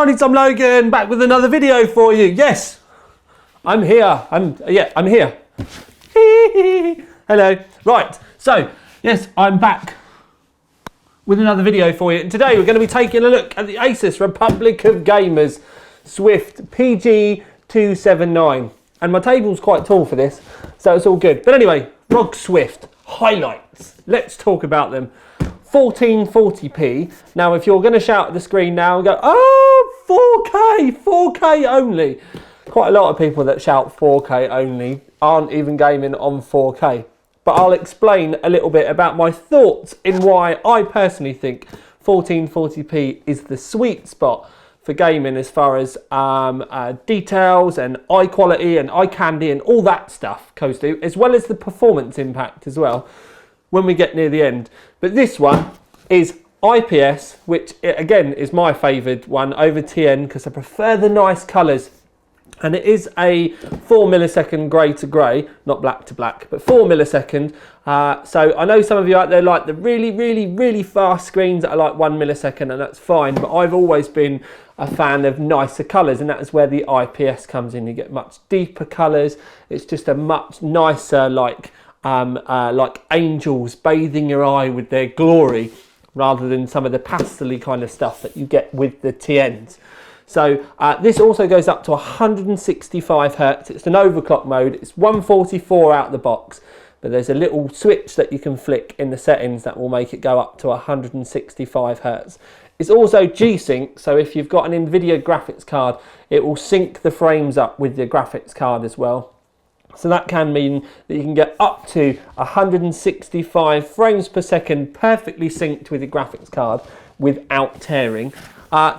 it's Logan, back with another video for you. Yes, I'm here. I'm here. Hello. Right, so yes, I'm back with another video for you. And today we're going to be taking a look at the Asus Republic of Gamers Swift PG279. And my table's quite tall for this, so it's all good. But anyway, ROG Swift highlights. Let's talk about them. 1440p. Now, if you're going to shout at the screen now and go, oh, 4K only. Quite a lot of people that shout 4K only aren't even gaming on 4K. But I'll explain a little bit about my thoughts in why I personally think 1440p is the sweet spot for gaming as far as details and eye quality and eye candy and all that stuff goes to, as well as the performance impact as well when we get near the end. But this one is IPS, which again is my favoured one over TN because I prefer the nice colours. And it is a 4 millisecond grey to grey, not black to black, but 4 millisecond. So I know some of you out there like the really fast screens that are like 1 millisecond, and that's fine. But I've always been a fan of nicer colours, and that is where the IPS comes in. You get much deeper colours. It's just a much nicer, like angels bathing your eye with their glory, rather than some of the pastel-y kind of stuff that you get with the TNs. So this also goes up to 165 Hertz. It's an overclock mode. It's 144 out the box, but there's a little switch that you can flick in the settings that will make it go up to 165 Hertz. It's also G-Sync, so if you've got an NVIDIA graphics card, it will sync the frames up with your graphics card as well. So that can mean that you can get up to 165 frames per second perfectly synced with your graphics card without tearing.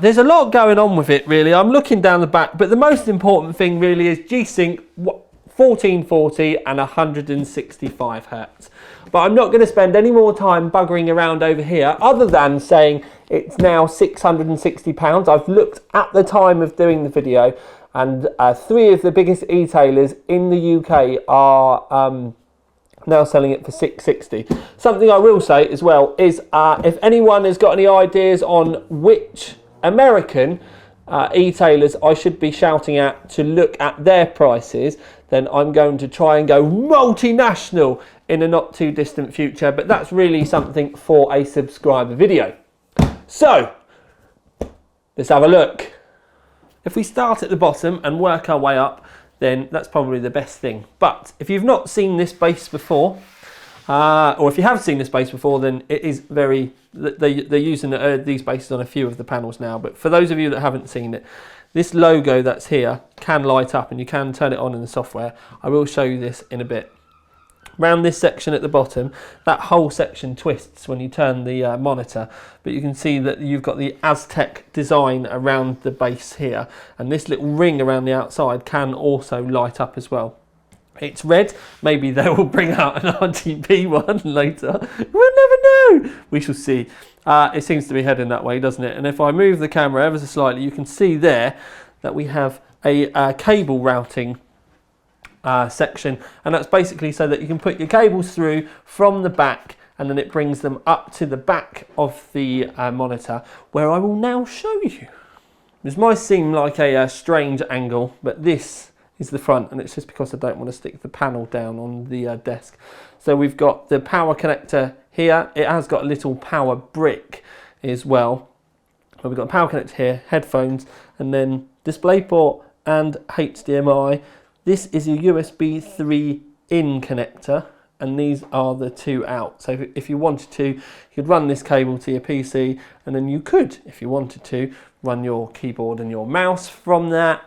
There's a lot going on with it, really. I'm looking down the back, but the most important thing really is G-Sync 1440 and 165 Hertz. But I'm not going to spend any more time buggering around over here other than saying it's now £660. I've looked at the time of doing the video, and 3 of the biggest e-tailers in the UK are now selling it for £660. Something I will say as well is if anyone has got any ideas on which American e-tailers I should be shouting at to look at their prices, then I'm going to try and go multinational in a not too distant future, but that's really something for a subscriber video. So let's have a look. If we start at the bottom and work our way up, then that's probably the best thing. But if you've not seen this base before, or if you have seen this base before, then it is very, they're using these bases on a few of the panels now. But for those of you that haven't seen it, this logo that's here can light up and you can turn it on in the software. I will show you this in a bit. Around this section at the bottom, that whole section twists when you turn the monitor, but you can see that you've got the Aztec design around the base here, and this little ring around the outside can also light up as well. It's red. Maybe they will bring out an RGB one later. We'll never know. We shall see. It seems to be heading that way, doesn't it? And if I move the camera ever so slightly, you can see there that we have a cable routing section, and that's basically so that you can put your cables through from the back, and then it brings them up to the back of the monitor, where I will now show you. This might seem like a strange angle, but this is the front, and it's just because I don't want to stick the panel down on the desk. So we've got the power connector here. It has got a little power brick as well. So we've got a power connector here, headphones, and then DisplayPort and HDMI. This is a USB 3 in connector, and these are the 2 out. So if you wanted to, you could run this cable to your PC, and then you could, if you wanted to, run your keyboard and your mouse from that,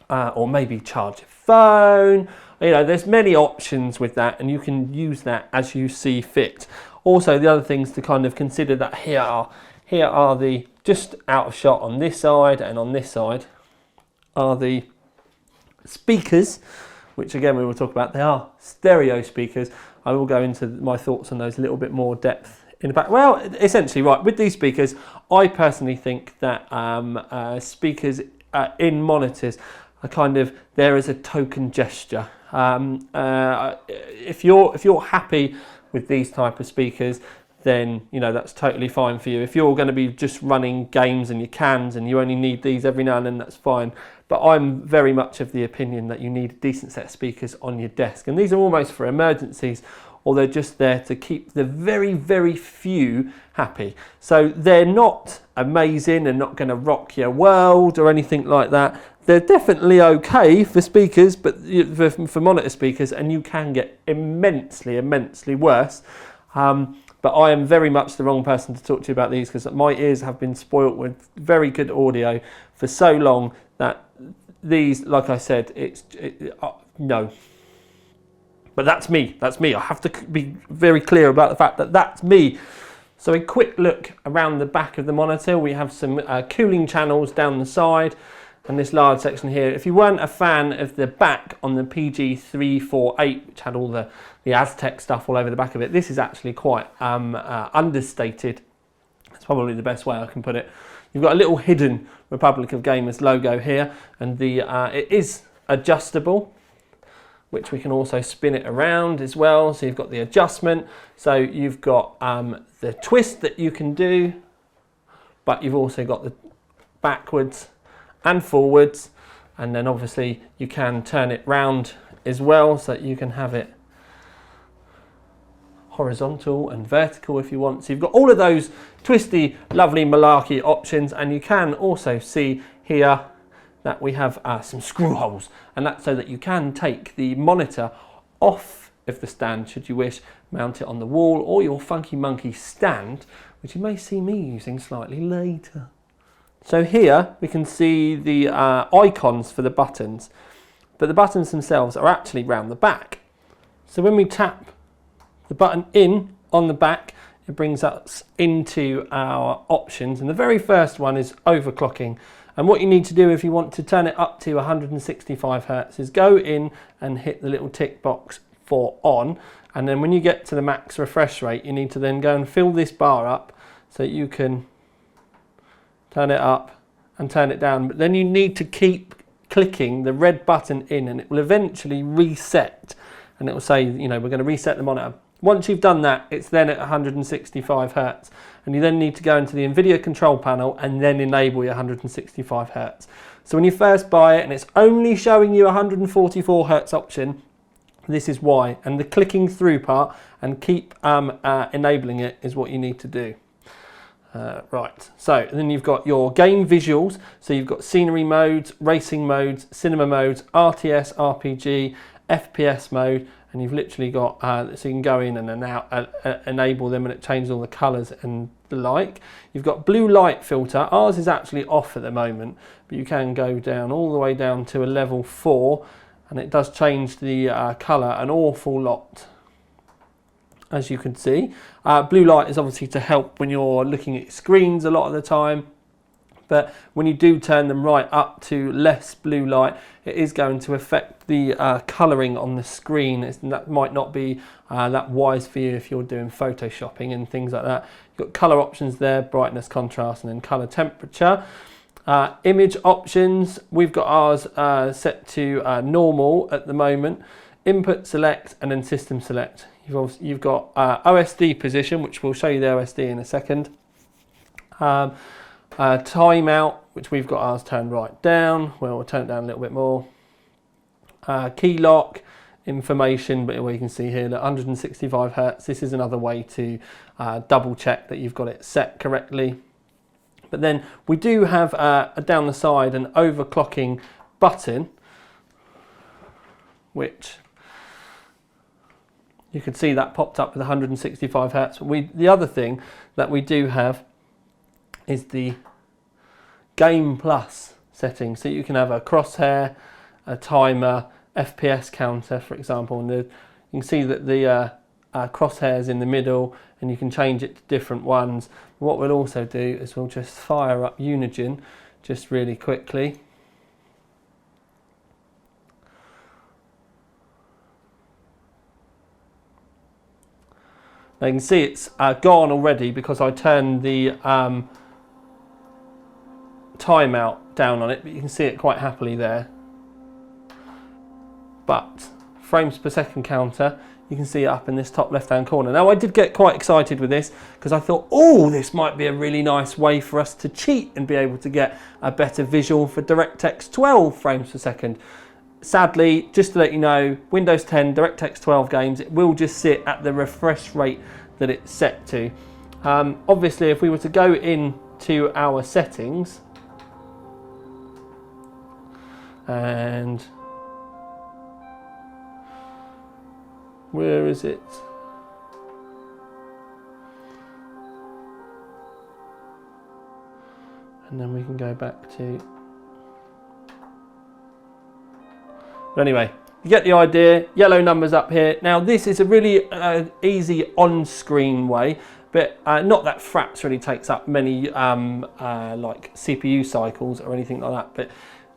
or maybe charge your phone. You know, there's many options with that, and you can use that as you see fit. Also, the other things to kind of consider that here are the, just out of shot on this side and on this side, are the speakers, which again we will talk about. They are stereo speakers. I will go into my thoughts on those a little bit more depth in the back. Well, essentially, right, with these speakers, I personally think that speakers in monitors are kind of there as a token gesture. If you're happy with these type of speakers, then that's totally fine for you. If you're going to be just running games and your cans and you only need these every now and then, that's fine. But I'm very much of the opinion that you need a decent set of speakers on your desk, and these are almost for emergencies, or they're just there to keep the very, very few happy. So they're not amazing and not going to rock your world or anything like that. They're definitely okay for speakers, but for monitor speakers, and you can get immensely, immensely worse. But I am very much the wrong person to talk to you about these, because my ears have been spoilt with very good audio for so long that these, like I said, no. But that's me. That's me. I have to be very clear about the fact that that's me. So a quick look around the back of the monitor. We have some cooling channels down the side and this large section here. If you weren't a fan of the back on the PG279, which had all the Aztec stuff all over the back of it, this is actually quite understated. That's probably the best way I can put it. You've got a little hidden Republic of Gamers logo here, and it is adjustable, which we can also spin it around as well. So you've got the adjustment. So you've got the twist that you can do, but you've also got the backwards and forwards. And then obviously you can turn it round as well, so that you can have it horizontal and vertical if you want. So you've got all of those twisty, lovely malarkey options. And you can also see here that we have some screw holes, and that's so that you can take the monitor off of the stand should you wish, mount it on the wall or your funky monkey stand, which you may see me using slightly later. So here we can see the icons for the buttons, but the buttons themselves are actually round the back. So when we tap the button in on the back, it brings us into our options, and the very first one is overclocking. And what you need to do if you want to turn it up to 165 Hertz is go in and hit the little tick box for on, and then when you get to the max refresh rate, you need to then go and fill this bar up so you can turn it up and turn it down. But then you need to keep clicking the red button in, and it will eventually reset, and it will say, we're going to reset the monitor. Once you've done that, it's then at 165 Hertz, and you then need to go into the NVIDIA control panel and then enable your 165 Hertz. So when you first buy it and it's only showing you 144 Hertz option, this is why. And the clicking through part and keep enabling it is what you need to do. Right, so then you've got your game visuals. So you've got scenery modes, racing modes, cinema modes, RTS, RPG, FPS mode, and you've literally got, so you can go in and enable them, and it changes all the colours and the like. You've got blue light filter. Ours is actually off at the moment, but you can go down all the way down to a level 4, and it does change the colour an awful lot, as you can see. Blue light is obviously to help when you're looking at screens a lot of the time. But when you do turn them right up to less blue light, it is going to affect the colouring on the screen. That might not be that wise for you if you're doing photoshopping and things like that. You've got colour options there, brightness, contrast, and then colour temperature. Image options, we've got ours set to normal at the moment. Input select and then system select. You've got OSD position, which we'll show you the OSD in a second. Timeout, which we've got ours turned right down. Well, we'll turn it down a little bit more. Key lock information, but you can see here that 165 Hertz. This is another way to double check that you've got it set correctly. But then we do have down the side an overclocking button, which you can see that popped up with 165 Hertz. The other thing that we do have is the Game Plus setting. So you can have a crosshair, a timer, FPS counter, for example, and you can see that the crosshairs in the middle, and you can change it to different ones. What we'll also do is we'll just fire up Unigine just really quickly. Now you can see it's gone already because I turned the timeout down on it, but you can see it quite happily there. But frames per second counter, You can see it up in this top left hand corner. Now I did get quite excited with this because I thought, oh, this might be a really nice way for us to cheat and be able to get a better visual for DirectX 12 frames per second. Sadly, just to let you know, Windows 10 DirectX 12 games, it will just sit at the refresh rate that it's set to. Obviously, if we were to go into our settings and where is it? And then we can go back to... But anyway, you get the idea. Yellow numbers up here. Now this is a really easy on-screen way, but not that Fraps really takes up many like CPU cycles or anything like that. But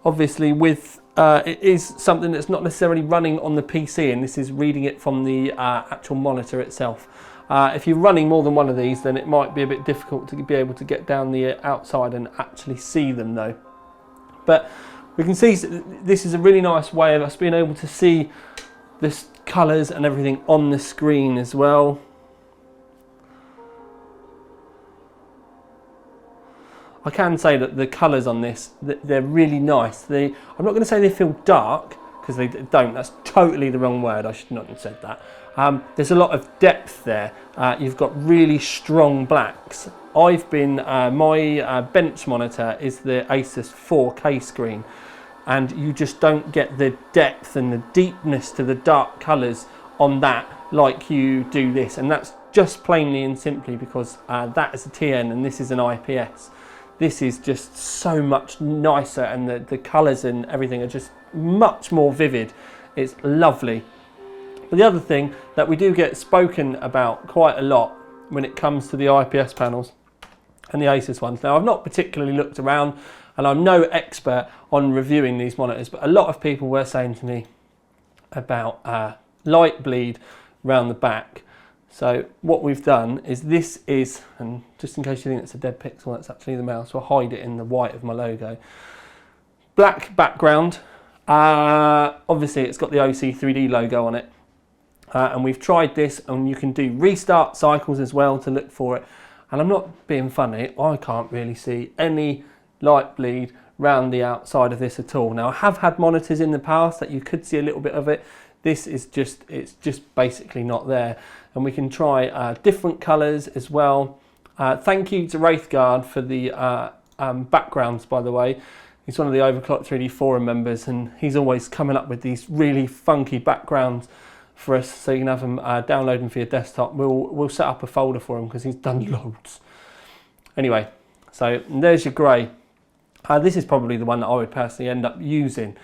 obviously with it is something that's not necessarily running on the PC, and this is reading it from the actual monitor itself. If you're running more than one of these, then it might be a bit difficult to be able to get down the outside and actually see them though. But we can see this is a really nice way of us being able to see the colours and everything on the screen as well. I can say that the colours on this, they're really nice. I'm not going to say they feel dark, because they don't. That's totally the wrong word. I should not have said that. There's a lot of depth there. You've got really strong blacks. My bench monitor is the Asus 4K screen, and you just don't get the depth and the deepness to the dark colours on that like you do this. And that's just plainly and simply because that is a TN and this is an IPS. This is just so much nicer, and the colours and everything are just much more vivid. It's lovely. But the other thing that we do get spoken about quite a lot when it comes to the IPS panels and the Asus ones. Now, I've not particularly looked around, and I'm no expert on reviewing these monitors, but a lot of people were saying to me about light bleed around the back. So what we've done is this is, and just in case you think it's a dead pixel, that's actually the mouse. We'll hide it in the white of my logo. Black background. Obviously it's got the OC3D logo on it. And we've tried this, and you can do restart cycles as well to look for it. And I'm not being funny, I can't really see any light bleed round the outside of this at all. Now I have had monitors in the past that you could see a little bit of it. This is just, it's just basically not there. And we can try different colours as well. Thank you to Wraithguard for the backgrounds, by the way. He's one of the Overclock 3D forum members, and he's always coming up with these really funky backgrounds for us, so you can have them download them for your desktop. We'll set up a folder for him because he's done loads. Anyway, so there's your grey. This is probably the one that I would personally end up using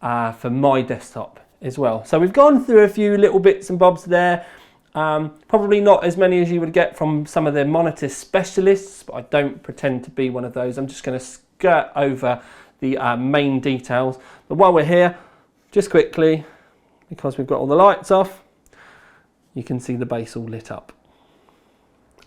for my desktop as well. So we've gone through a few little bits and bobs there. Probably not as many as you would get from some of the monitor specialists, but I don't pretend to be one of those. I'm just going to skirt over the main details. But while we're here, just quickly, because we've got all the lights off, you can see the base all lit up.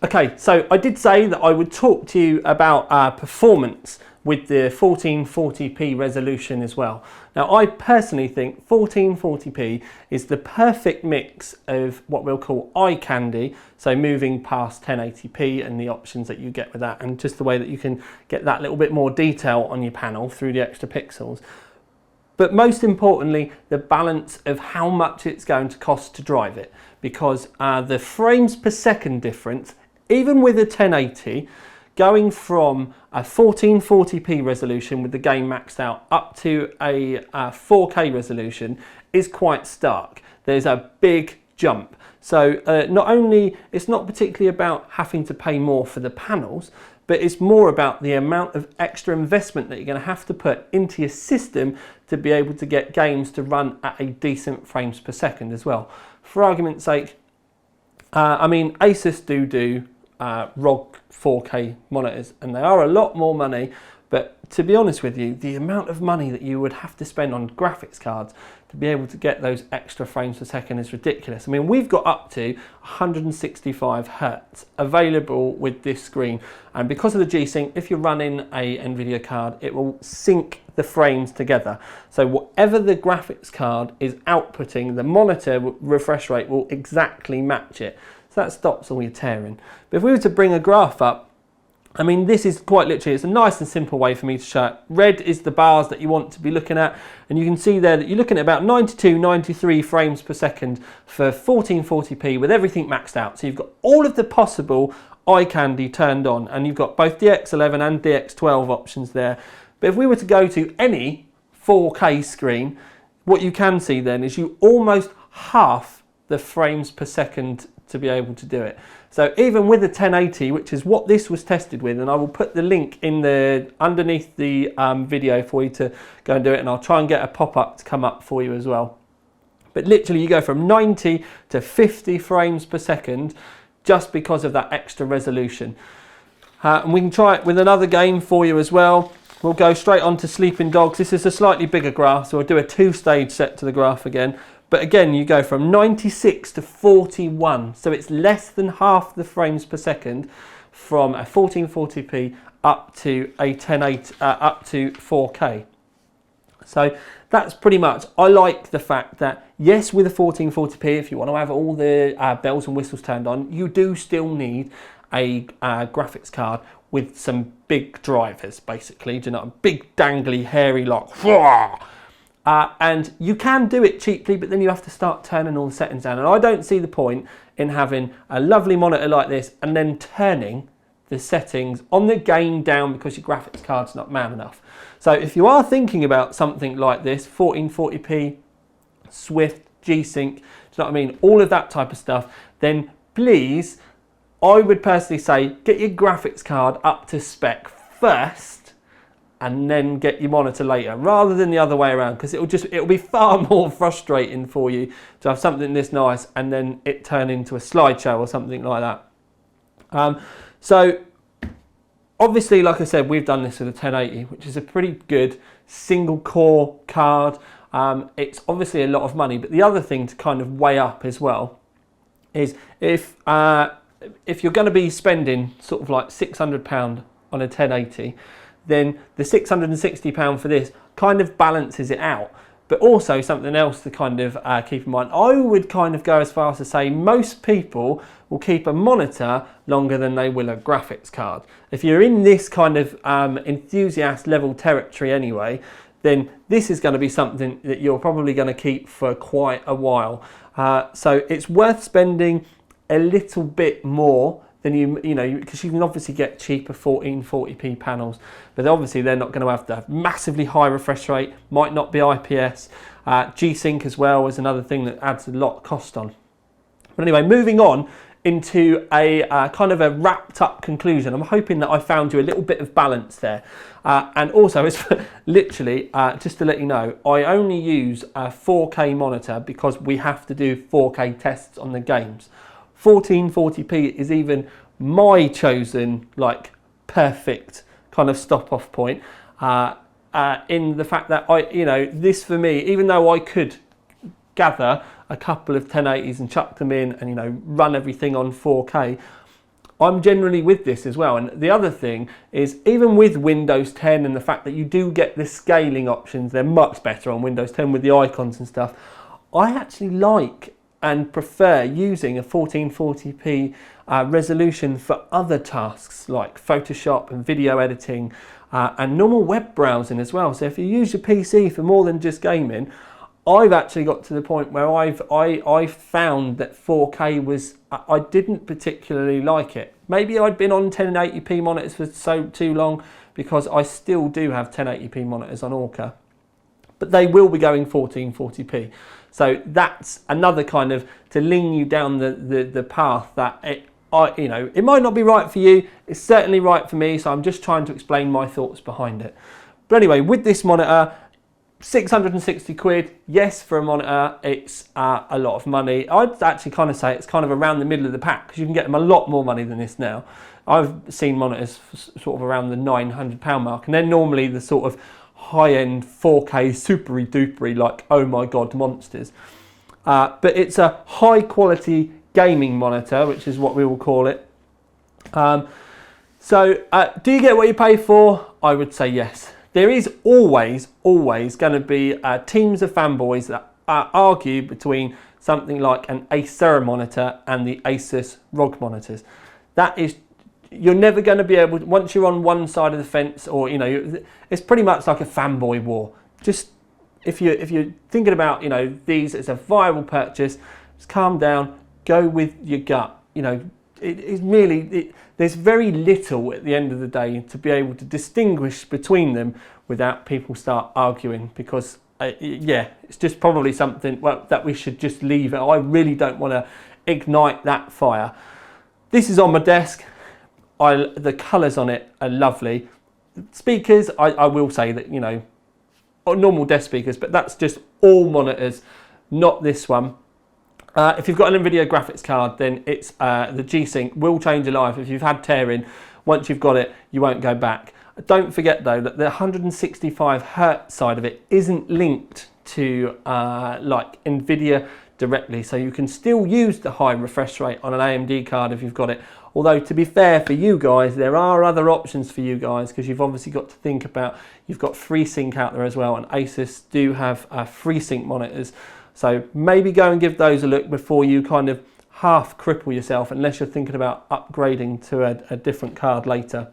Okay, so I did say that I would talk to you about performance with the 1440p resolution as well. Now, I personally think 1440p is the perfect mix of what we'll call eye candy, so moving past 1080p and the options that you get with that, and just the way that you can get that little bit more detail on your panel through the extra pixels. But most importantly, the balance of how much it's going to cost to drive it, because the frames per second difference, even with a 1080, going from a 1440p resolution with the game maxed out up to a 4K resolution is quite stark. There's a big jump. So not only, it's not particularly about having to pay more for the panels, but it's more about the amount of extra investment that you're going to have to put into your system to be able to get games to run at a decent frames per second as well. For argument's sake, I mean, Asus do ROG 4K monitors, and they are a lot more money, But to be honest with you, the amount of money that you would have to spend on graphics cards to be able to get those extra frames per second is ridiculous. I mean, we've got up to 165 Hertz available with this screen. And because of the G-Sync, if you're running a NVIDIA card, it will sync the frames together. So whatever the graphics card is outputting, the monitor refresh rate will exactly match it. So that stops all your tearing. But if we were to bring a graph up, I mean, this is quite literally, it's a nice and simple way for me to show it. Red is the bars that you want to be looking at, and you can see there that you're looking at about 92, 93 frames per second for 1440p with everything maxed out. So you've got all of the possible eye candy turned on, and you've got both DX11 and DX12 options there. But if we were to go to any 4K screen, what you can see then is you almost half the frames per second to be able to do it. So even with the 1080, which is what this was tested with, and I will put the link in the underneath the video for you to go and do it, and I'll try and get a pop-up to come up for you as well. But literally you go from 90 to 50 frames per second just because of that extra resolution. And we can try it with another game for you as well. We'll go straight on to Sleeping Dogs. This is a slightly bigger graph, so I'll do a 2-stage set to the graph again. But again, you go from 96 to 41, so it's less than half the frames per second from a 1440p up to a 1080, up to 4K. So that's pretty much, I like the fact that yes, with a 1440p, if you want to have all the bells and whistles turned on, you do still need a graphics card with some big drivers, basically. Do you know, big dangly hairy like. And you can do it cheaply, but then you have to start turning all the settings down. And I don't see the point in having a lovely monitor like this and then turning the settings on the game down because your graphics card's not man enough. So if you are thinking about something like this, 1440p, Swift, G-Sync, do you know what I mean? All of that type of stuff, then please, I would personally say, get your graphics card up to spec first, and then get your monitor later, rather than the other way around, because it'll be far more frustrating for you to have something this nice and then it turn into a slideshow or something like that. So obviously, like I said, we've done this with a 1080, which is a pretty good single core card. It's obviously a lot of money, but the other thing to kind of weigh up as well is if you're going to be spending sort of like £600 on a 1080, then the £660 for this kind of balances it out. But also something else to kind of keep in mind, I would kind of go as far as to say most people will keep a monitor longer than they will a graphics card. If you're in this kind of enthusiast level territory anyway, then this is going to be something that you're probably going to keep for quite a while. So it's worth spending a little bit more than you know, because you can obviously get cheaper 1440p panels, but obviously they're not going to have the massively high refresh rate, might not be IPS. G-Sync as well is another thing that adds a lot of cost on. But anyway, moving on into a kind of a wrapped up conclusion. I'm hoping that I found you a little bit of balance there. And also, it's literally, just to let you know, I only use a 4K monitor because we have to do 4K tests on the games. 1440p is even my chosen, like, perfect kind of stop off point, in the fact that you know, this for me, even though I could gather a couple of 1080s and chuck them in and, you know, run everything on 4K, I'm generally with this as well. And the other thing is, even with Windows 10 and the fact that you do get the scaling options, they're much better on Windows 10 with the icons and stuff, I actually like and prefer using a 1440p resolution for other tasks like Photoshop and video editing and normal web browsing as well. So if you use your PC for more than just gaming, I've actually got to the point where I found that 4K was, I didn't particularly like it. Maybe I'd been on 1080p monitors for too long, because I still do have 1080p monitors on Orca, but they will be going 1440p. So that's another kind of to lean you down the path that you know, it might not be right for you. It's certainly right for me. So I'm just trying to explain my thoughts behind it. But anyway, with this monitor, 660 quid, yes, for a monitor, it's a lot of money. I'd actually kind of say it's kind of around the middle of the pack, because you can get them a lot more money than this now. I've seen monitors for sort of around the £900 mark, and they're normally the sort of high-end 4K supery dupery, like, oh my god, monsters. But it's a high-quality gaming monitor, which is what we will call it. So do you get what you pay for? I would say yes. There is always going to be teams of fanboys that argue between something like an Acer monitor and the Asus ROG monitors. That is, you're never going to be able to, once you're on one side of the fence, or, you know, it's pretty much like a fanboy war. Just, if you're thinking about, you know, these as a viable purchase, just calm down, go with your gut. You know, there's very little at the end of the day to be able to distinguish between them without people start arguing, because yeah, it's just probably something, well, that we should just leave it. I really don't want to ignite that fire. This is on my desk. The colours on it are lovely. Speakers, I will say that, you know, normal desk speakers, but that's just all monitors, not this one. If you've got an NVIDIA graphics card, then it's the G-Sync will change your life. If you've had tearing, once you've got it, you won't go back. Don't forget though that the 165 Hz side of it isn't linked to like NVIDIA directly, so you can still use the high refresh rate on an AMD card if you've got it. Although, to be fair for you guys, there are other options for you guys, because you've obviously got to think about, you've got FreeSync out there as well, and Asus do have FreeSync monitors. So maybe go and give those a look before you kind of half cripple yourself, unless you're thinking about upgrading to a different card later.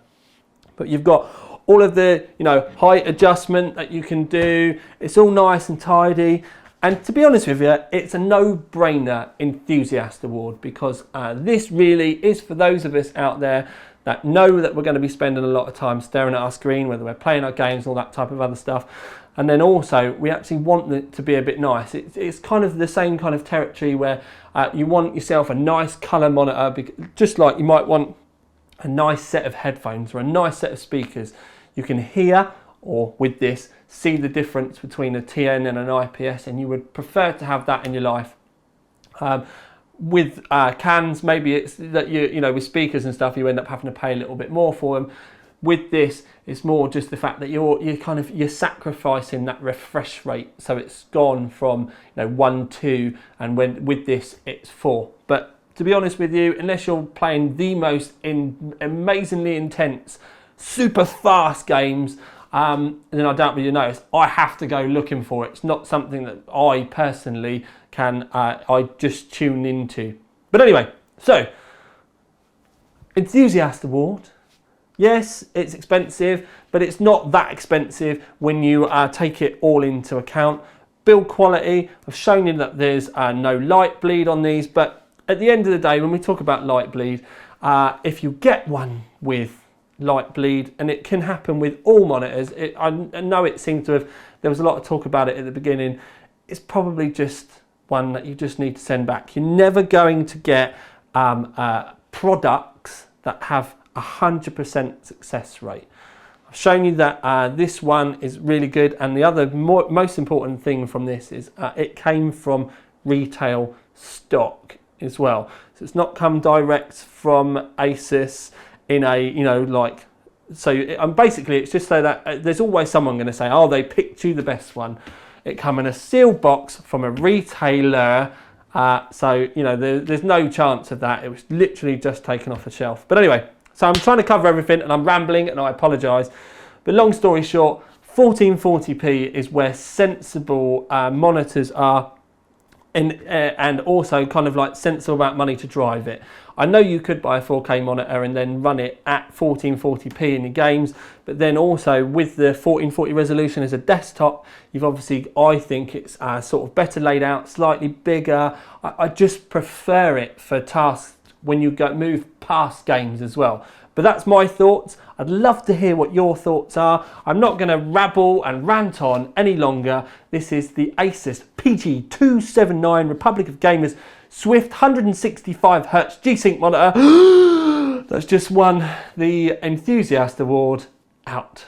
But you've got all of the, you know, height adjustment that you can do. It's all nice and tidy. And to be honest with you, it's a no-brainer enthusiast award, because this really is for those of us out there that know that we're going to be spending a lot of time staring at our screen, whether we're playing our games, all that type of other stuff. And then also, we actually want it to be a bit nice. It's kind of the same kind of territory where you want yourself a nice colour monitor, just like you might want a nice set of headphones or a nice set of speakers. You can hear, or with this, see the difference between a TN and an IPS, and you would prefer to have that in your life. With cans, maybe it's that you know, with speakers and stuff, you end up having to pay a little bit more for them. With this, it's more just the fact that you're sacrificing that refresh rate, so it's gone from, you know, 1, 2, and with this it's 4. But to be honest with you, unless you're playing the most amazingly intense, super fast games, then I doubt you notice, I have to go looking for it. It's not something that I personally can I just tune into. But anyway, so Enthusiast Award. Yes, it's expensive, but it's not that expensive when you take it all into account. Build quality, I've shown you that there's no light bleed on these, but at the end of the day, when we talk about light bleed, if you get one with light bleed, and it can happen with all monitors, I know it seemed to have, there was a lot of talk about it at the beginning, it's probably just one that you just need to send back. You're never going to get products that have 100% success rate. I've shown you that this one is really good, and the other most important thing from this is it came from retail stock as well. So it's not come direct from Asus in a, you know, like, so basically it's just so that there's always someone going to say, oh, they picked you the best one. It come in a sealed box from a retailer, so, you know, there's no chance of that. It was literally just taken off the shelf. But anyway, so I'm trying to cover everything, and I'm rambling, and I apologise. But long story short, 1440p is where sensible monitors are, and also kind of like sensible about money to drive it. I know you could buy a 4K monitor and then run it at 1440p in your games, but then also with the 1440 resolution as a desktop, you've obviously, I think it's sort of better laid out, slightly bigger. I just prefer it for tasks when you move past games as well. But that's my thoughts. I'd love to hear what your thoughts are. I'm not going to rabble and rant on any longer. This is the Asus PG279 Republic of Gamers Swift 165Hz G-Sync monitor that's just won the Enthusiast Award. Out.